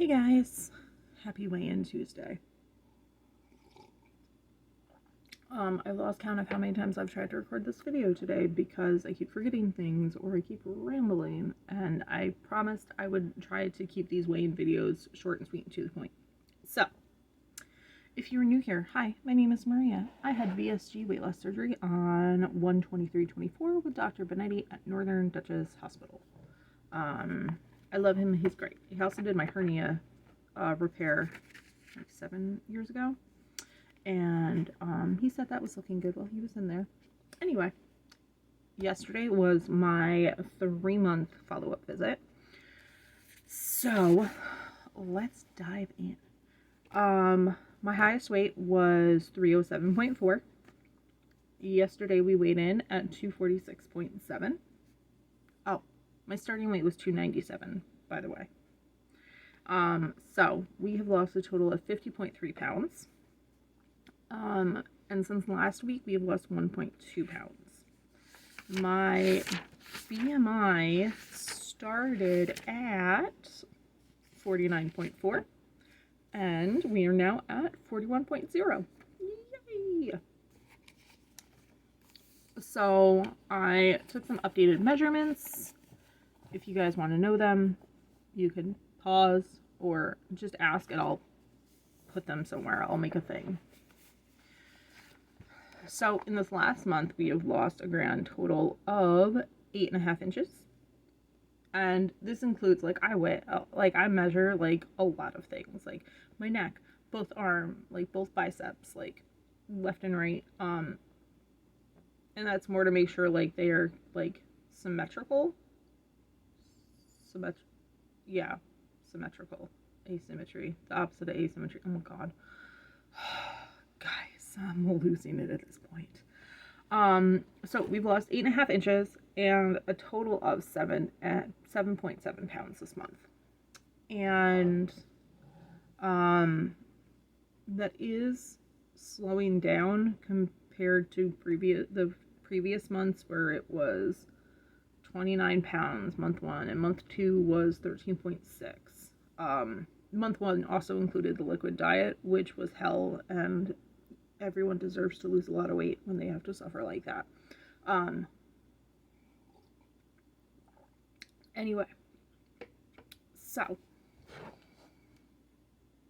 Hey guys, happy weigh-in Tuesday. I lost count of how many times I've tried to record this video today because I keep forgetting things or I keep rambling, and I promised I would try to keep these weigh-in videos short and sweet and to the point. So, if you're new here, hi, my name is Maria. I had VSG weight loss surgery on 1/23/24 with Dr. Benetti at Northern Dutchess Hospital. I love him, he's great. He also did my hernia repair like 7 years ago, and he said that was looking good while he was in there. Anyway, yesterday was my 3-month follow-up visit, so let's dive in. My highest weight was 307.4. Yesterday we weighed in at 246.7. Oh, my starting weight was 297, by the way. So we have lost a total of 50.3 pounds. And since last week, we have lost 1.2 pounds. My BMI started at 49.4, and we are now at 41.0. Yay! So I took some updated measurements. If you guys want to know them, you can pause or just ask and I'll put them somewhere. I'll make a thing. So in this last month, we have lost a grand total of 8.5 inches. And this includes, like, I measure, like, a lot of things. Like, my neck, both arm, like, both biceps, like, left and right. And that's more to make sure, like, they are, like, symmetrical. Symmetrical. Asymmetry. The opposite of asymmetry. Oh my god. Guys, I'm losing it at this point. So we've lost 8.5 inches and a total of 7.7 pounds this month. And that is slowing down compared to the previous months where it was 29 pounds month 1 and month 2 was 13.6. Month 1 also included the liquid diet, which was hell, and everyone deserves to lose a lot of weight when they have to suffer like that. Anyway, so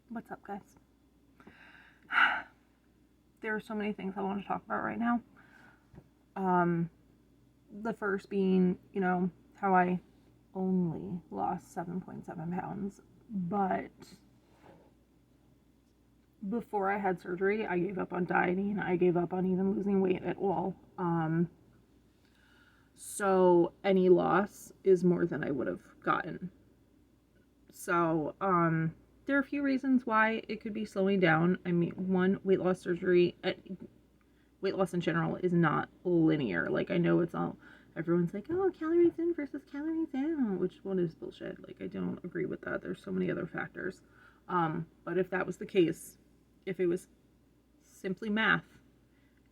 what's up, guys? There are so many things I want to talk about right now. The first being, how I only lost 7.7 pounds, but before I had surgery, I gave up on dieting. I gave up on even losing weight at all. So any loss is more than I would have gotten. So, there are a few reasons why it could be slowing down. I mean, one, weight loss surgery, weight loss in general is not linear. Like, I know everyone's like, oh, calories in versus calories out, which one is bullshit. Like, I don't agree with that. There's so many other factors. But if that was the case, if it was simply math,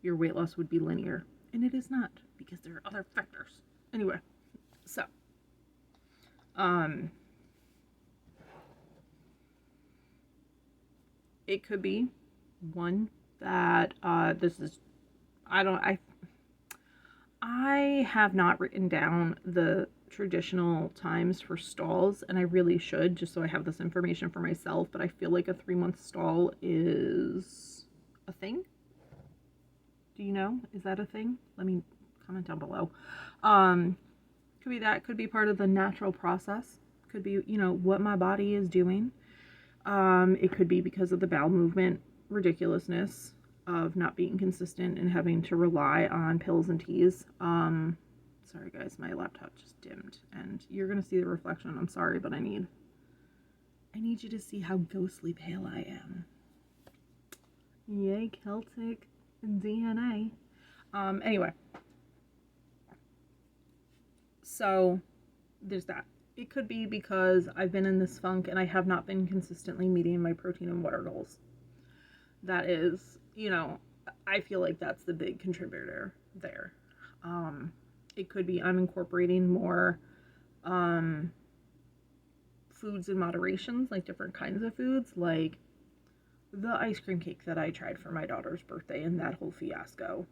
your weight loss would be linear. And it is not, because there are other factors. Anyway, so, it could be one that, I have not written down the traditional times for stalls, and I really should, just so I have this information for myself, but I feel like a 3-month stall is a thing. Do you know? Is that a thing? Let me comment down below. Could be that, could be part of the natural process, could be, what my body is doing. It could be because of the bowel movement ridiculousness of not being consistent and having to rely on pills and teas. Sorry guys, my laptop just dimmed and you're gonna see the reflection. I'm sorry, but I need you to see how ghostly pale I am. Yay, Celtic DNA. Anyway, so there's that. It could be because I've been in this funk and I have not been consistently meeting my protein and water goals. That is, I feel like that's the big contributor there. It could be I'm incorporating more foods in moderations, like different kinds of foods, like the ice cream cake that I tried for my daughter's birthday and that whole fiasco.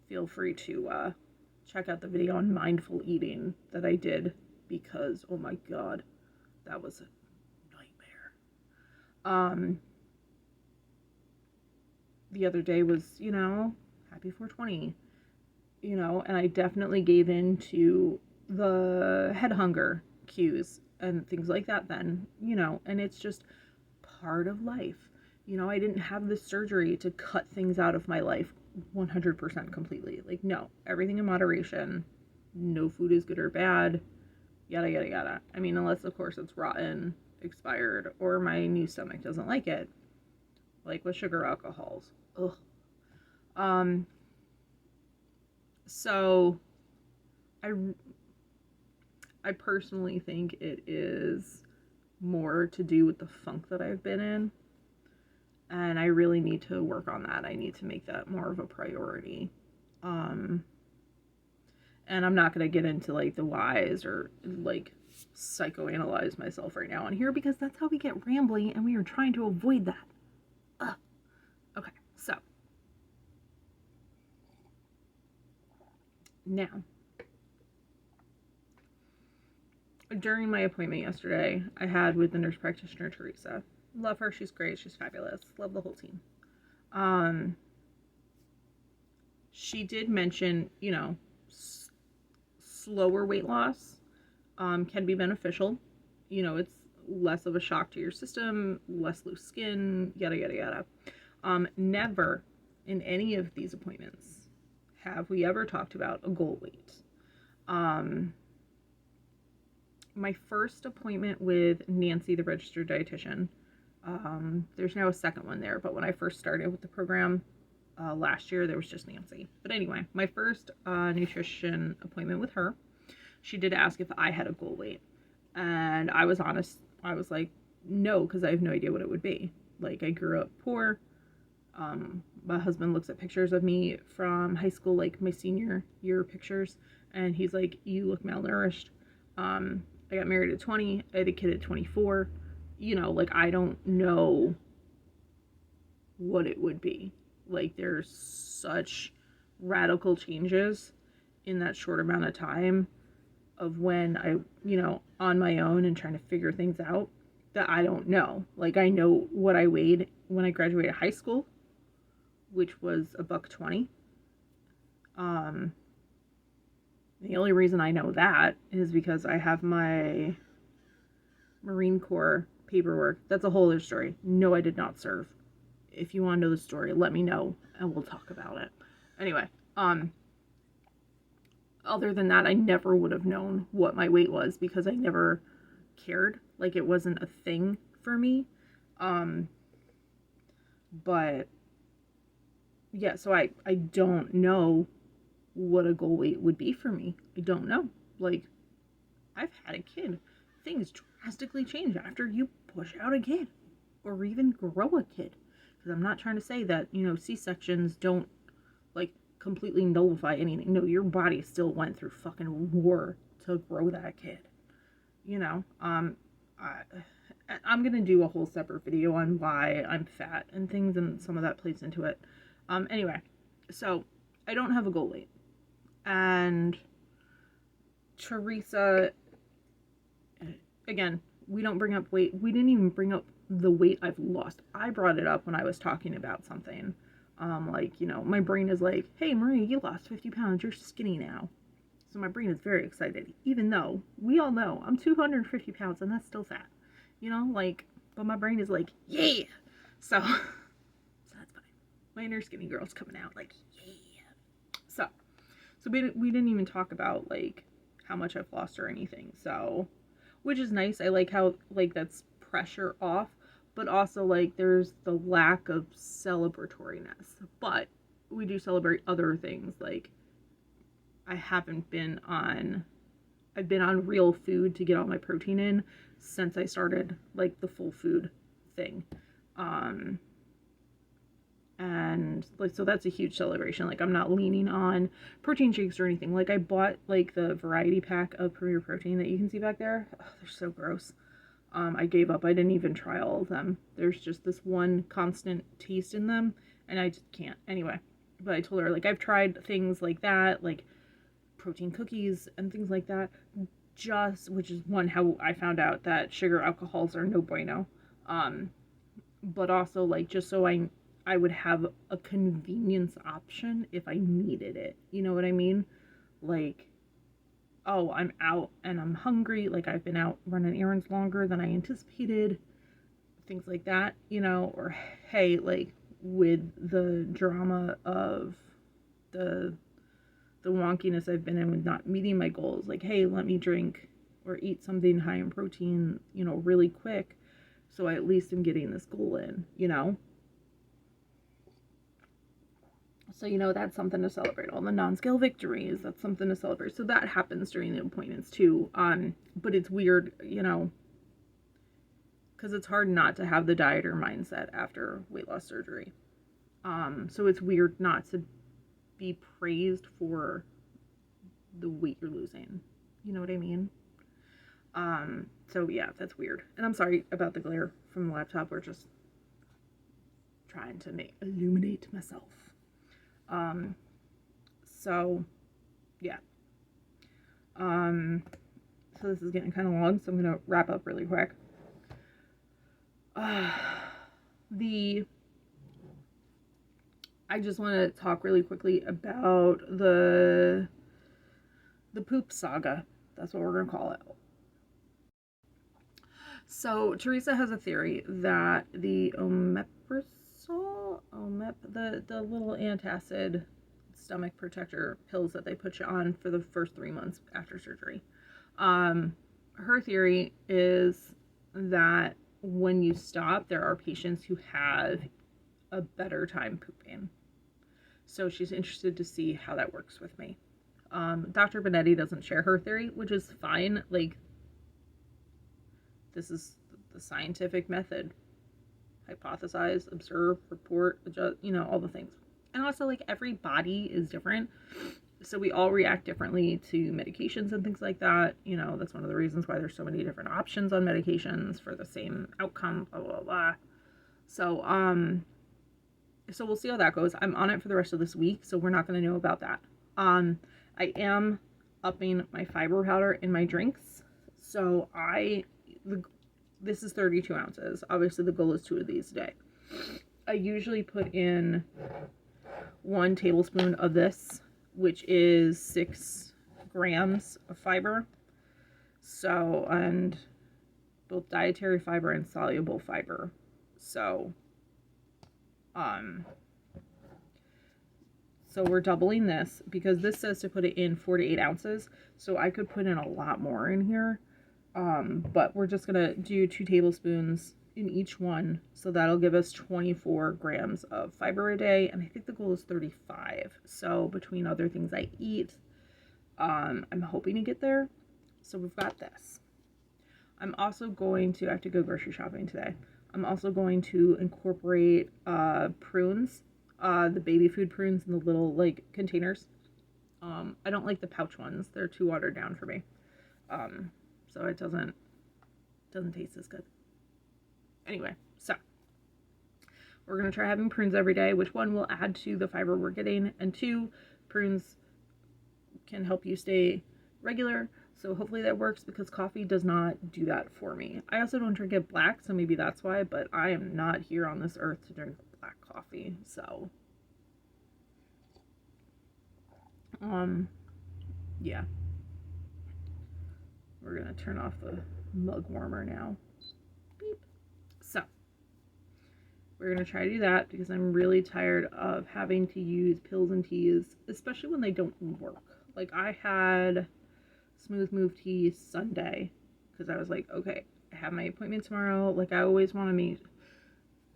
Feel free to check out the video on mindful eating that I did, because oh my god, that was a nightmare. The other day was, happy 420, and I definitely gave in to the head hunger cues and things like that then, and it's just part of life. I didn't have this surgery to cut things out of my life 100% completely. Like, no, everything in moderation. No food is good or bad. Yada, yada, yada. I mean, unless, of course, it's rotten, expired, or my new stomach doesn't like it. Like with sugar alcohols. Ugh. So, I personally think it is more to do with the funk that I've been in. And I really need to work on that. I need to make that more of a priority. And I'm not going to get into like the whys or like psychoanalyze myself right now on here, because that's how we get rambly, and we are trying to avoid that. Okay, so now, during my appointment yesterday, I had with the nurse practitioner, Teresa. Love her. She's great. She's fabulous. Love the whole team. She did mention, slower weight loss can be beneficial. It's less of a shock to your system, less loose skin, yada, yada, yada. Never in any of these appointments have we ever talked about a goal weight. My first appointment with Nancy, the registered dietitian, there's now a second one there, but when I first started with the program last year, there was just Nancy. But anyway, my first nutrition appointment with her, she did ask if I had a goal weight. And I was honest. I was like, no, because I have no idea what it would be. Like, I grew up poor. My husband looks at pictures of me from high school, like my senior year pictures, and he's like, you look malnourished. I got married at 20. I had a kid at 24. Like, I don't know what it would be. Like, there's such radical changes in that short amount of time of when I, on my own and trying to figure things out, that I don't know. Like, I know what I weighed when I graduated high school, which was $120. The only reason I know that is because I have my Marine Corps paperwork. That's a whole other story. No, I did not serve. If you want to know the story, let me know and we'll talk about it. Anyway, other than that, I never would have known what my weight was because I never cared. Like, it wasn't a thing for me. But yeah, so I don't know what a goal weight would be for me. I don't know. Like, I've had a kid. Things drastically change after you push out a kid or even grow a kid. Because I'm not trying to say that, C-sections don't, like, completely nullify anything. No, your body still went through fucking war to grow that kid. I'm going to do a whole separate video on why I'm fat and things, and some of that plays into it. Anyway, so I don't have a goal weight. And Teresa, again, we don't bring up weight. We didn't even bring up the weight I've lost. I brought it up when I was talking about something. My brain is like, hey, Marie, you lost 50 pounds. You're skinny now. So my brain is very excited, even though we all know I'm 250 pounds and that's still fat. But my brain is like, yeah. So that's fine. My inner skinny girl's coming out like, yeah. So we didn't even talk about, like, how much I've lost or anything. So, which is nice. I like how, like, that's pressure off, but also, like, there's the lack of celebratoriness. But we do celebrate other things. Like, I've been on real food to get all my protein in since I started, like, the full food thing. And like, so that's a huge celebration. Like, I'm not leaning on protein shakes or anything. Like, I bought like the variety pack of Premier Protein that you can see back there. Oh, they're so gross. I gave up. I didn't even try all of them. There's just this one constant taste in them, and I just can't. Anyway, but I told her, like, I've tried things like that, like protein cookies and things like that, just, which is one, how I found out that sugar alcohols are no bueno. Um, but also, like, just so I would have a convenience option if I needed it. You know what I mean? Like, oh, I'm out and I'm hungry, like I've been out running errands longer than I anticipated, things like that, you know, or hey, like with the drama of the the wonkiness I've been in with not meeting my goals, like, hey, let me drink or eat something high in protein, you know, really quick, so I at least am getting this goal in, you know. So, you know, that's something to celebrate. All the non-scale victories, that's something to celebrate. So that happens during the appointments too. But it's weird, you know, because it's hard not to have the dieter mindset after weight loss surgery. So it's weird not to be praised for the weight you're losing. You know what I mean? So yeah, that's weird. And I'm sorry about the glare from the laptop. We're just trying to illuminate myself. So yeah. So this is getting kind of long, so I'm going to wrap up really quick. I just want to talk really quickly about the poop saga. That's what we're going to call it. So Teresa has a theory that the omeprazole, the little antacid stomach protector pills that they put you on for the first 3 months after surgery. Her theory is that when you stop, there are patients who have a better time pooping. So she's interested to see how that works with me. Dr. Benetti doesn't share her theory, which is fine. Like, this is the scientific method. Hypothesize, observe, report, adjust, you know, all the things. And also, like, every body is different. So we all react differently to medications and things like that. You know, that's one of the reasons why there's so many different options on medications for the same outcome, blah, blah, blah. So, so we'll see how that goes. I'm on it for the rest of this week, so we're not going to know about that. I am upping my fiber powder in my drinks. So this is 32 ounces. Obviously, the goal is 2 of these a day. I usually put in 1 tablespoon of this, which is 6 grams of fiber. So, and both dietary fiber and soluble fiber. So, so we're doubling this because this says to put it in 4 to 8 ounces. So I could put in a lot more in here. But we're just going to do 2 tablespoons in each one. So that'll give us 24 grams of fiber a day. And I think the goal is 35. So between other things I eat, I'm hoping to get there. So we've got this. I'm also going to, I have to go grocery shopping today. I'm also going to incorporate prunes, the baby food prunes in the little like containers. I don't like the pouch ones. They're too watered down for me. So it doesn't taste as good. Anyway, so we're going to try having prunes every day, which one will add to the fiber we're getting, and 2, prunes can help you stay regular. So hopefully that works because coffee does not do that for me. I also don't drink it black, so maybe that's why, but I am not here on this earth to drink black coffee. So, yeah. We're going to turn off the mug warmer now. Beep. So, we're going to try to do that because I'm really tired of having to use pills and teas, especially when they don't work. Like, I had Smooth Move tea Sunday because I was like, okay, I have my appointment tomorrow. Like, I always want to meet.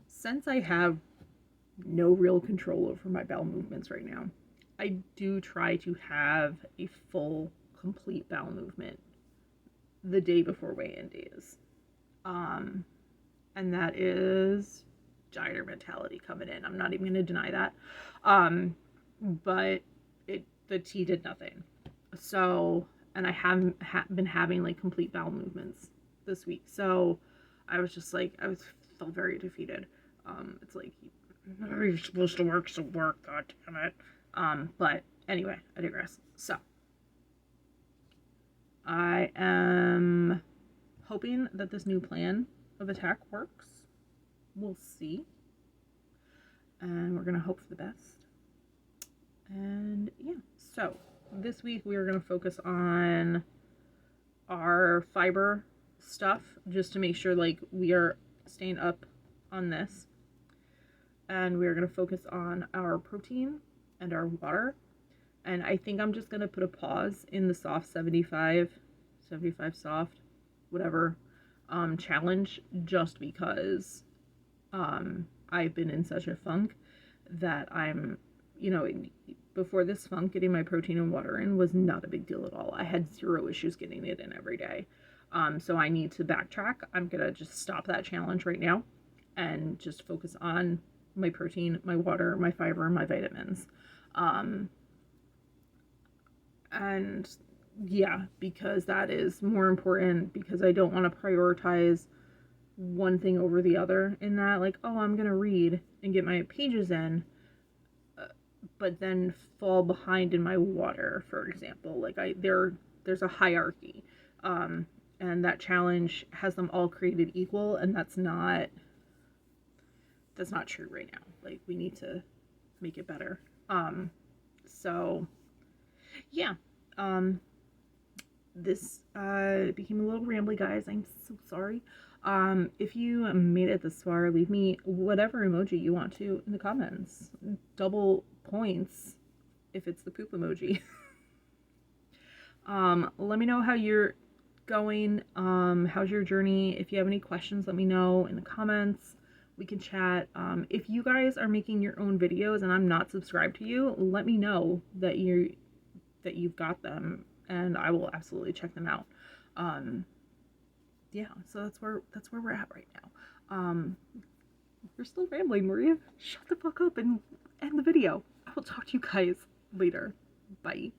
Since I have no real control over my bowel movements right now, I do try to have a full, complete bowel movement the day before weigh-in days. And that is dieter mentality coming in. I'm not even going to deny that. But the tea did nothing. So, and I haven't been having like complete bowel movements this week. So I was just like, felt very defeated. It's like, you're supposed to work, so work, god damn it. But anyway, I digress. So I am hoping that this new plan of attack works. We'll see. And we're going to hope for the best. And yeah, so this week we are going to focus on our fiber stuff just to make sure like we are staying up on this. And we're going to focus on our protein and our water. And I think I'm just going to put a pause in the soft 75 soft, whatever, challenge, just because I've been in such a funk that I'm, before this funk, getting my protein and water in was not a big deal at all. I had 0 issues getting it in every day. So I need to backtrack. I'm going to just stop that challenge right now and just focus on my protein, my water, my fiber, my vitamins. And yeah, because that is more important, because I don't want to prioritize one thing over the other in that, like, oh, I'm going to read and get my pages in, but then fall behind in my water, for example. Like there's a hierarchy. And that challenge has them all created equal, and that's not true right now. Like, we need to make it better. So yeah, this became a little rambly, guys. I'm so sorry. If you made it this far, leave me whatever emoji you want to in the comments. Double points if it's the poop emoji. Let me know how you're going. How's your journey? If you have any questions, let me know in the comments. We can chat. If you guys are making your own videos and I'm not subscribed to you, let me know that you've got them, and I will absolutely check them out. Yeah, so that's where we're at right now. You're still rambling, Maria. Shut the fuck up and end the video. I will talk to you guys later. Bye.